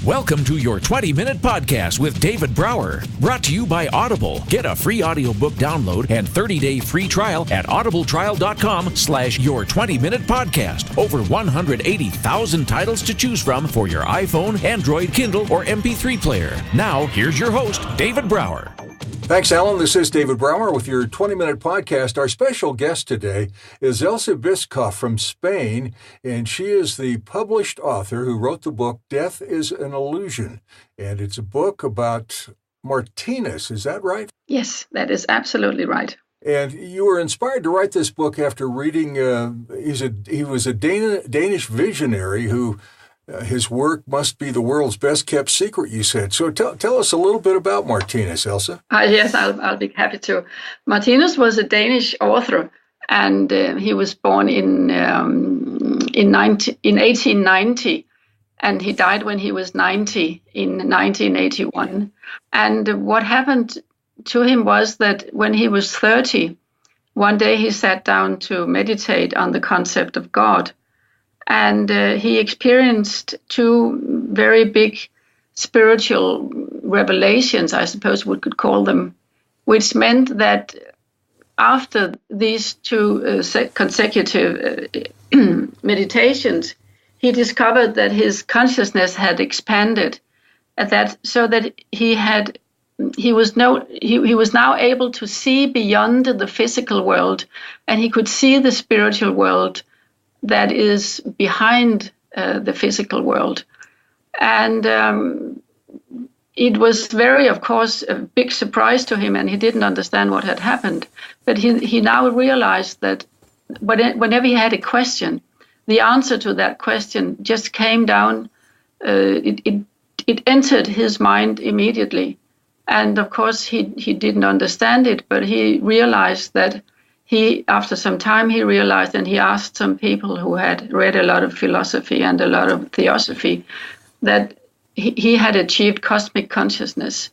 Welcome to your 20-minute podcast with David Brower, brought to you by Audible. Get a free audiobook download and 30-day free trial at audibletrial.com/your20-minute podcast. Over 180,000 titles to choose from for your iPhone, Android, Kindle, or MP3 player. Now, here's your host, David Brower. Thanks, Allan. This is David Brower with your 20-minute podcast. Our special guest today is Else Byskof from Spain, and she is the published author who wrote the book Death is an Illusion. And it's a book about Martinus. Is that right? Yes, that is absolutely right. And you were inspired to write this book after reading, he was a Danish visionary who his work must be the world's best kept secret, you said. So tell us a little bit about Martinus, Elsa. Yes, I'll be happy to. Martinus was a Danish author, and he was born in 1890, and he died when he was 90 in 1981. And what happened to him was that when he was 30, one day he sat down to meditate on the concept of God. And he experienced two very big spiritual revelations, I suppose we could call them, which meant that after these two consecutive meditations, he discovered that his consciousness had expanded, so that he was now able to see beyond the physical world, and he could see the spiritual world that is behind the physical world. And it was very, of course, a big surprise to him, and he didn't understand what had happened. But he now realized that whenever he had a question, the answer to that question just came down, it entered his mind immediately. And of course, he didn't understand it, but he realized that after some time, he realized, and he asked some people who had read a lot of philosophy and a lot of theosophy, that he had achieved cosmic consciousness.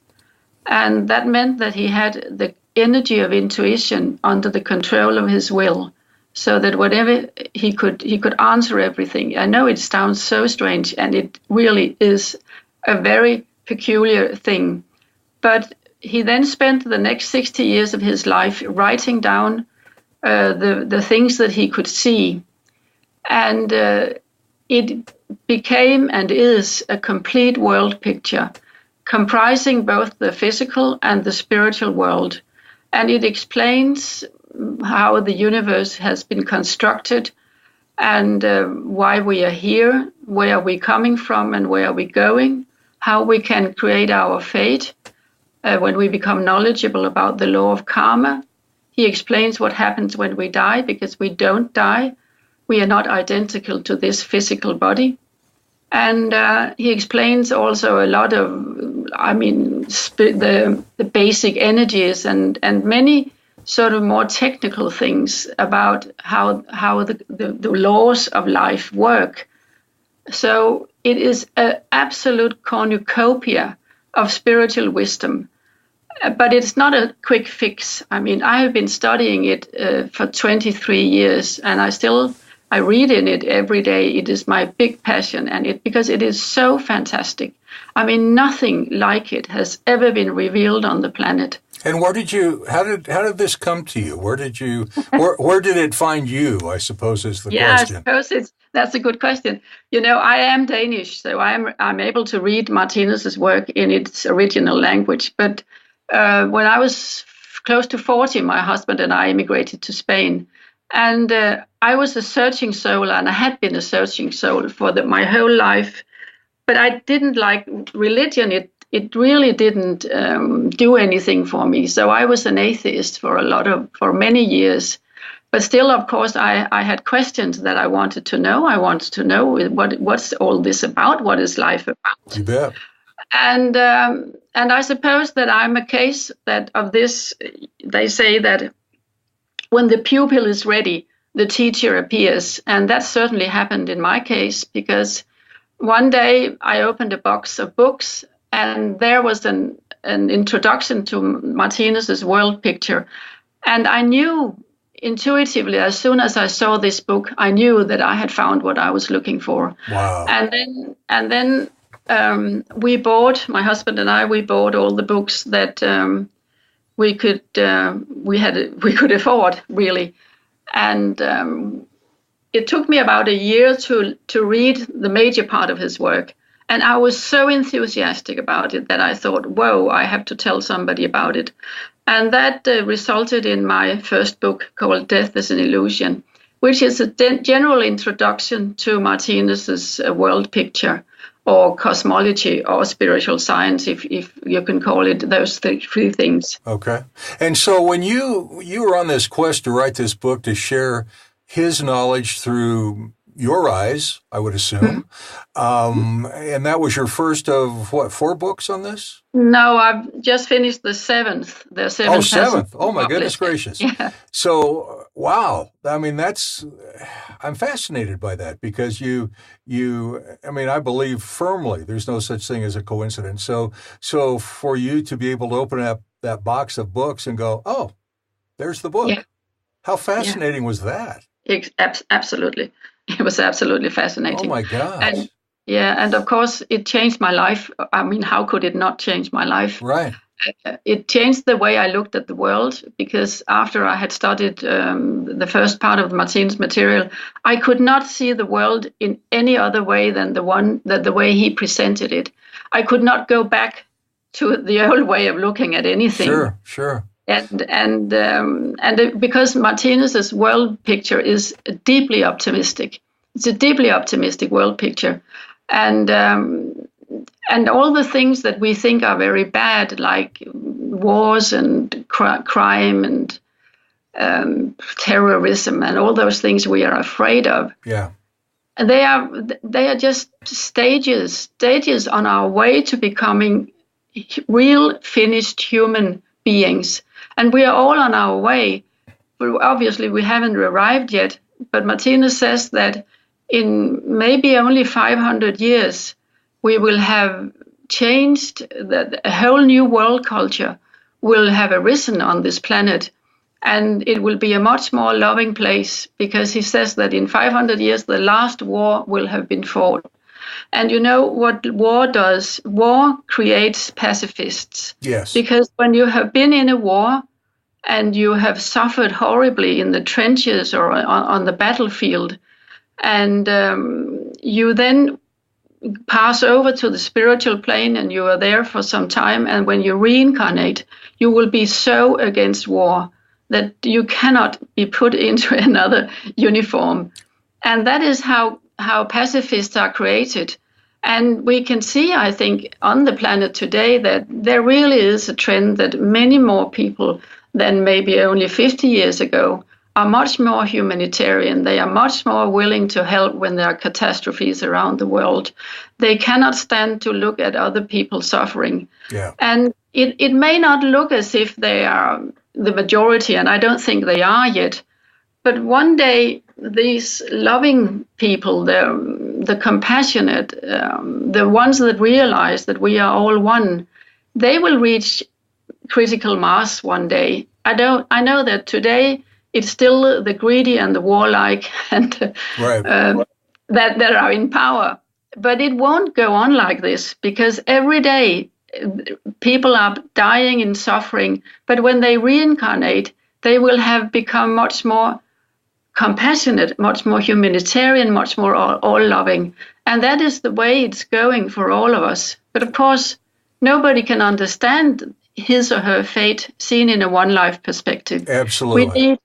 And that meant that he had the energy of intuition under the control of his will, so that whatever he could answer everything. I know it sounds so strange, and it really is a very peculiar thing. But he then spent the next 60 years of his life writing down the things that he could see. And it became and is a complete world picture, comprising both the physical and the spiritual world. And it explains how the universe has been constructed, and why we are here, where we're coming from and where we're going, how we can create our fate when we become knowledgeable about the law of karma. He explains what happens when we die, because we don't die. We are not identical to this physical body. And he explains also a lot of, the basic energies and many sort of more technical things about how the laws of life work. So it is an absolute cornucopia of spiritual wisdom. But it's not a quick fix. I have been studying it for 23 years, and I read in it every day. It is my big passion, because it is so fantastic. Nothing like it has ever been revealed on the planet. And how did this come to you? Where did it find you, I suppose, is the question. I suppose that's a good question. I am Danish, so I'm able to read Martinus's work in its original language, but when I was close to 40, my husband and I immigrated to Spain. And I was a searching soul, and I had been a searching soul for my whole life. But I didn't like religion. It really didn't do anything for me. So I was an atheist for many years. But still, of course, I had questions that I wanted to know. I wanted to know what's all this about? What is life about? You bet. And I suppose that I'm a case of this. They say that when the pupil is ready, the teacher appears. And that certainly happened in my case, because one day I opened a box of books, and there was an introduction to Martinus's world picture. And I knew intuitively, as soon as I saw this book, I knew that I had found what I was looking for. Wow. And then we bought, my husband and I, we bought all the books that we could afford, really. And it took me about a year to read the major part of his work. And I was so enthusiastic about it that I thought, whoa, I have to tell somebody about it. And that resulted in my first book called Death is an Illusion, which is a general introduction to Martinus's world picture, or cosmology, or spiritual science, if you can call it those three things. Okay. And so when you were on this quest to write this book, to share his knowledge through your eyes, I would assume, and that was your first of, 4 books on this? No, I've just finished the seventh. The seventh. Oh, seventh. Oh, my goodness gracious. Yeah. So, wow. I mean, I'm fascinated by that, because I believe firmly there's no such thing as a coincidence. So for you to be able to open up that box of books and go, oh, there's the book. Yeah. How fascinating was that? Absolutely. It was absolutely fascinating. Oh, my gosh. And of course, it changed my life. I mean, how could it not change my life? Right. It changed the way I looked at the world, because after I had studied the first part of Martinus' material, I could not see the world in any other way than the way he presented it. I could not go back to the old way of looking at anything. Sure. And because Martinus's world picture is deeply optimistic. It's a deeply optimistic world picture. And all the things that we think are very bad, like wars and crime and terrorism and all those things we are afraid of. Yeah. And they are just stages on our way to becoming real, finished human beings. And we are all on our way. But obviously, we haven't arrived yet. But Martinus says that in maybe only 500 years, we will have changed, that a whole new world culture will have arisen on this planet. And it will be a much more loving place, because he says that in 500 years, the last war will have been fought. And you know what war does? War creates pacifists. Yes. Because when you have been in a war and you have suffered horribly in the trenches or on the battlefield, and you then pass over to the spiritual plane and you are there for some time, and when you reincarnate, you will be so against war that you cannot be put into another uniform. And that is how pacifists are created. And we can see, I think, on the planet today that there really is a trend that many more people than maybe only 50 years ago are much more humanitarian. They are much more willing to help when there are catastrophes around the world. They cannot stand to look at other people suffering. Yeah. And it may not look as if they are the majority, and I don't think they are yet. But one day, these loving people, the compassionate, the ones that realize that we are all one, they will reach critical mass one day. I know that today it's still the greedy and the warlike and that are in power. But it won't go on like this, because every day people are dying and suffering. But when they reincarnate, they will have become much more compassionate, much more humanitarian, much more all-loving. And that is the way it's going for all of us. But of course, nobody can understand his or her fate seen in a one-life perspective. Absolutely.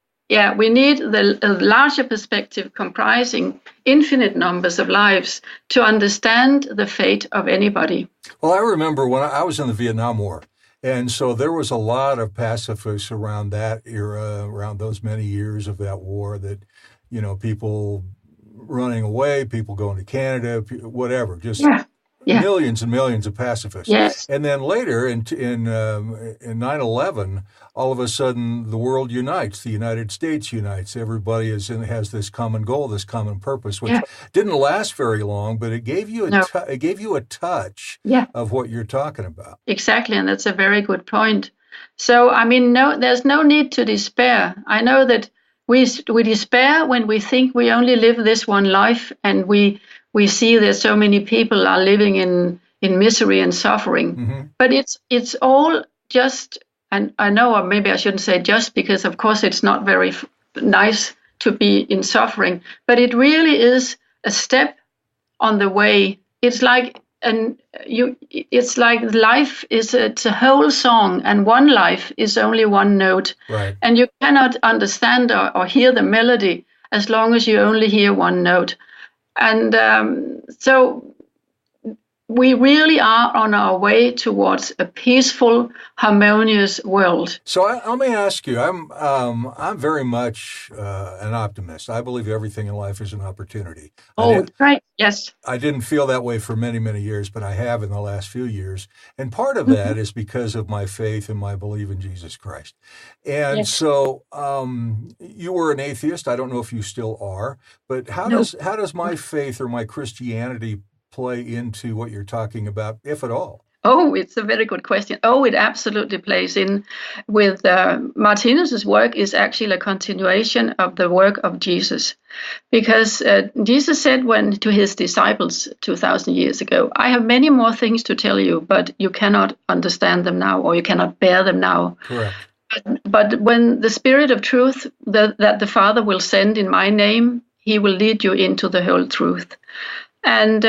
We need the larger perspective comprising infinite numbers of lives to understand the fate of anybody. Well, I remember when I was in the Vietnam War, and so there was a lot of pacifists around that era, around those many years of that war, that, you know, people running away, people going to Canada, whatever, just millions and millions of pacifists. Yes. And then later in 9/11, all of a sudden the world unites, the United States unites. Everybody has this common goal, this common purpose, which didn't last very long, but it gave you a touch of what you're talking about. Exactly, and that's a very good point. So, I mean, there's no need to despair. I know that we despair when we think we only live this one life, and we see that so many people are living in in misery and suffering. Mm-hmm. But it's all just, and I know, or maybe I shouldn't say just, because of course it's not very nice to be in suffering, but it really is a step on the way. It's like it's like life it's a whole song, and one life is only one note. Right. And you cannot understand or hear the melody as long as you only hear one note. And so we really are on our way towards a peaceful, harmonious world. So let me ask you, I'm very much an optimist. I believe everything in life is an opportunity. Right, yes. I didn't feel that way for many, many years, but I have in the last few years. And part of that is because of my faith and my belief in Jesus Christ. And Yes. so you were an atheist. I don't know if you still are, but how does my faith or my Christianity play into what you're talking about, if at all? Oh, it's a very good question. Oh, it absolutely plays in with Martinus's work is actually a continuation of the work of Jesus, because Jesus said to his disciples 2,000 years ago, I have many more things to tell you, but you cannot understand them now, or you cannot bear them now. Correct. But when the Spirit of truth that the Father will send in my name, he will lead you into the whole truth. And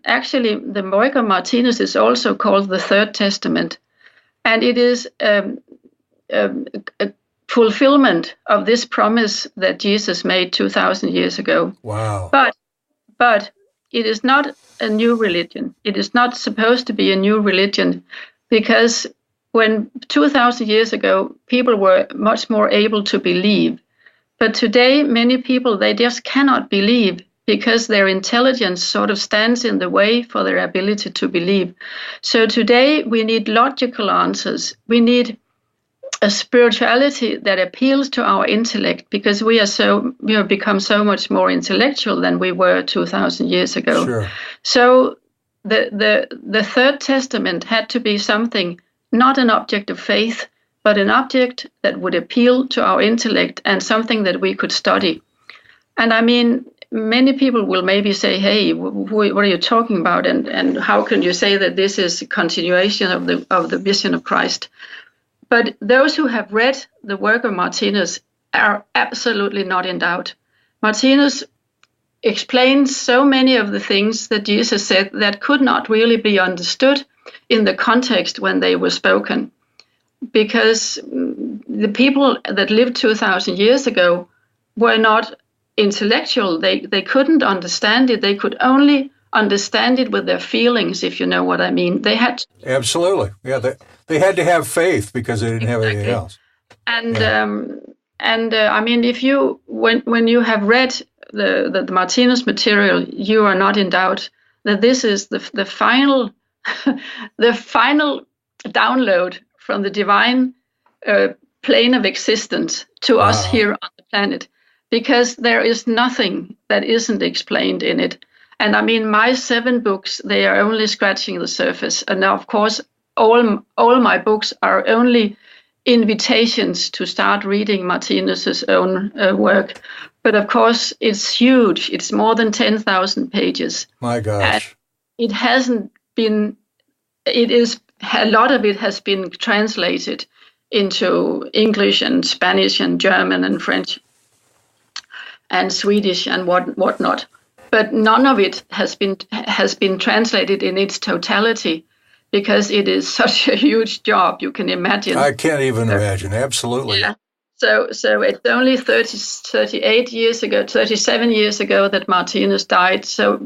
actually, the work of Martinus is also called the Third Testament. And it is a fulfillment of this promise that Jesus made 2,000 years ago. Wow. But it is not a new religion. It is not supposed to be a new religion, because when 2,000 years ago, people were much more able to believe. But today, many people, they just cannot believe, because their intelligence sort of stands in the way for their ability to believe. So today we need logical answers. We need a spirituality that appeals to our intellect, because we have become so much more intellectual than we were 2,000 years ago. Sure. So the Third Testament had to be something, not an object of faith, but an object that would appeal to our intellect and something that we could study. And I mean, many people will maybe say, hey, what are you talking about? And how can you say that this is a continuation of the vision of Christ? But those who have read the work of Martinus are absolutely not in doubt. Martinus explains so many of the things that Jesus said that could not really be understood in the context when they were spoken. Because the people that lived 2,000 years ago were not intellectual. They couldn't understand it. They could only understand it with their feelings, if you know what I mean. They had to. Absolutely. Yeah, they had to have faith because they didn't have anything else. And I mean, if you when you have read the Martinus material, you are not in doubt that this is the final the final download from the divine plane of existence to us here on the planet. Because there is nothing that isn't explained in it. And I mean, my 7 books, they are only scratching the surface. And now, of course, all my books are only invitations to start reading Martinus's own work. But of course, it's huge. It's more than 10,000 pages. My gosh. And it hasn't been, a lot of it has been translated into English and Spanish and German and French and Swedish and whatnot, but none of it has been translated in its totality, because it is such a huge job. You can imagine. I can't even imagine. Absolutely. Yeah. So it's only 37 years ago that Martinus died. So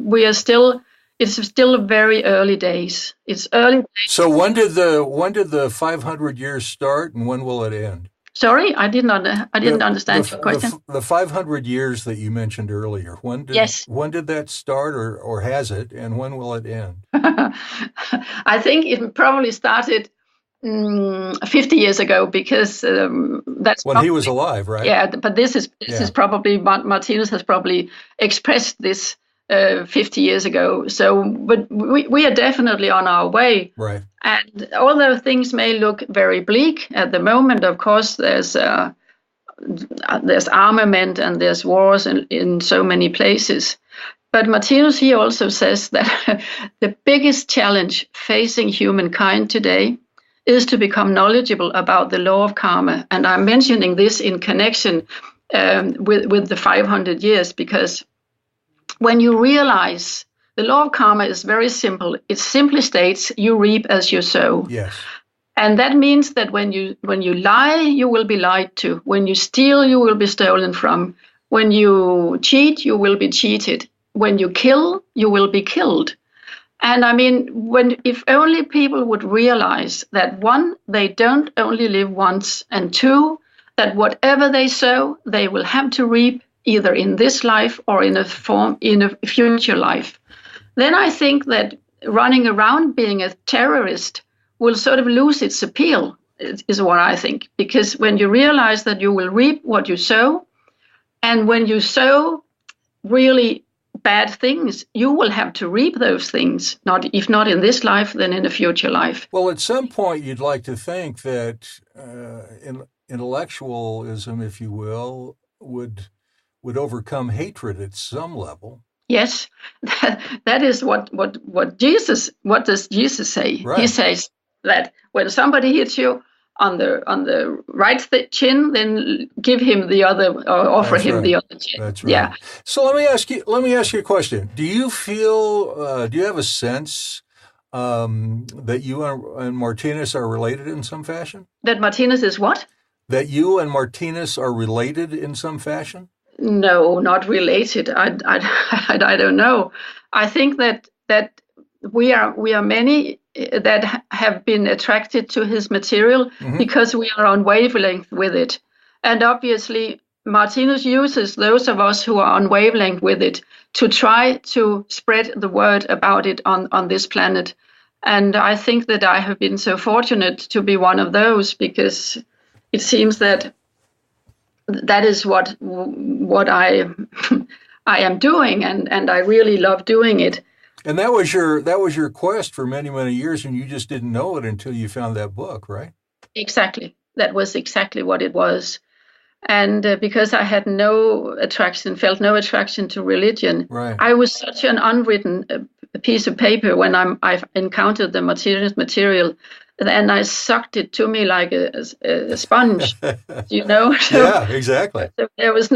it's still very early days. It's early days. So when did the 500 years start, and when will it end? Sorry, I didn't understand your question. The 500 years that you mentioned earlier, when did that start, or has it, and when will it end? I think it probably started 50 years ago, because that's when he was alive, right? Yeah, but this is probably, Martinus has probably expressed this 50 years ago. So, but we are definitely on our way. Right. And although things may look very bleak at the moment, of course, there's armament and there's wars in so many places. But Martinus, he also says that the biggest challenge facing humankind today is to become knowledgeable about the law of karma. And I'm mentioning this in connection with the 500 years, because when you realize the law of karma is very simple, it simply states you reap as you sow. Yes. And that means that when you lie, you will be lied to. When you steal, you will be stolen from. When you cheat, you will be cheated. When you kill, you will be killed. And I mean, if only people would realize that, one, they don't only live once, and two, that whatever they sow, they will have to reap either in this life or in a future life. Then I think that running around being a terrorist will sort of lose its appeal, is what I think. Because when you realize that you will reap what you sow, and when you sow really bad things, you will have to reap those things, if not in this life, then in a future life. Well, at some point, you'd like to think that intellectualism, if you will, would overcome hatred at some level. Yes, that is what does Jesus say? Right. He says that when somebody hits you on the right chin, then give him the other, or offer That's him right. the other chin. That's right. Yeah. So let me ask you a question. Do you feel? Do you have a sense that you and Martinus are related in some fashion? That Martinus is what? That you and Martinus are related in some fashion? No, not related. I don't know. I think that we are many that have been attracted to his material because we are on wavelength with it. And obviously, Martinus uses those of us who are on wavelength with it to try to spread the word about it on this planet. And I think that I have been so fortunate to be one of those, because it seems that is what I am doing, and I really love doing it. And that was your quest for many, many years, and you just didn't know it until you found that book, right? Exactly. That was exactly what it was. And because I had felt no attraction to religion, right. I was such an unwritten piece of paper when I've encountered the Martinus material, and I sucked it to me like a sponge, you know. So, yeah, exactly. So there was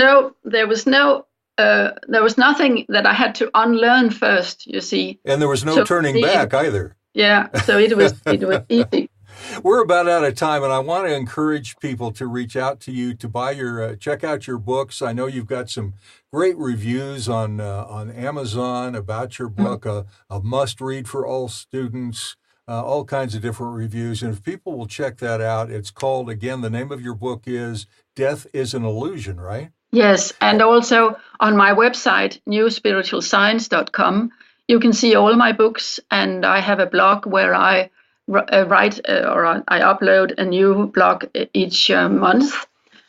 nothing that I had to unlearn first, you see. And there was no turning back either. Yeah, so it was easy. We're about out of time, and I want to encourage people to reach out to you to buy check out your books. I know you've got some great reviews on Amazon about your book, a must-read for all students, all kinds of different reviews. And if people will check that out, it's called, again, the name of your book is Death is an Illusion, right? Yes, and also on my website, newspiritualscience.com, you can see all my books, and I have a blog where I write or I upload a new blog each month,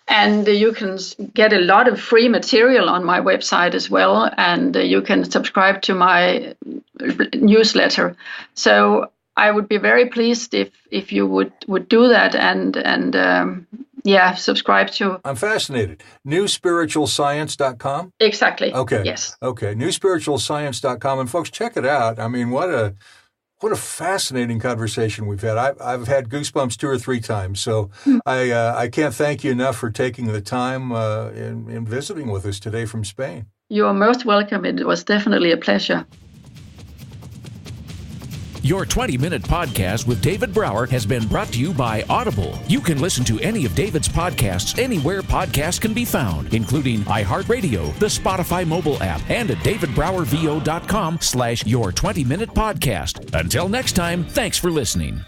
and you can get a lot of free material on my website as well, and you can subscribe to my newsletter. So I would be very pleased if you would do that and subscribe to. I'm fascinated. newspiritualscience.com? Exactly. Okay. Yes. Okay. newspiritualscience.com. And folks, check it out. I mean, what a fascinating conversation we've had. I've had goosebumps 2 or 3 times. So I can't thank you enough for taking the time in visiting with us today from Spain. You are most welcome. It was definitely a pleasure. Your 20-minute podcast with David Brower has been brought to you by Audible. You can listen to any of David's podcasts anywhere podcasts can be found, including iHeartRadio, the Spotify mobile app, and at davidbrowervo.com/your20-minute podcast. Until next time, thanks for listening.